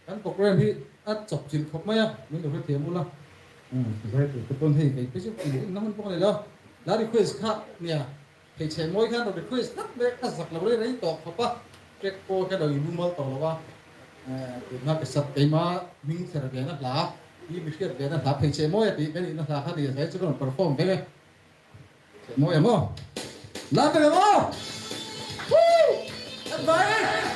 kan program hi at chọc chin khop maya min do the mula sai tu ton hi kai pe chu ki na hun pok le lo la request kha nia pe che moi khan do request tak be ka sak la le rai to khopa check ko ka do ibu mal to lo wa na ke sap kai ma ming ser ge na la i bi ke ge na la pe che moi ti ke ni na sa kha ni sai chu ko perform be che moi mo la pe mo bye.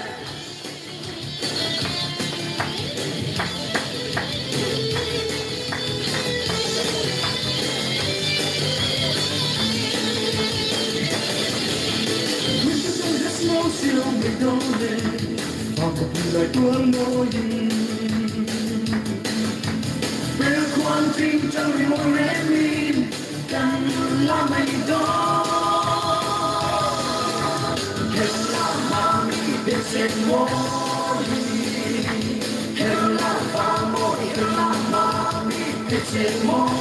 Siêu người đâu lên, họ có khi lại tuôn môi. Bây quan trình trong vì môi rẽ mi, đang là mày đó. Hết là mà mi biết sẽ môi, hết là ba môi, hết là mà mi biết sẽ môi.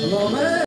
Hello, man.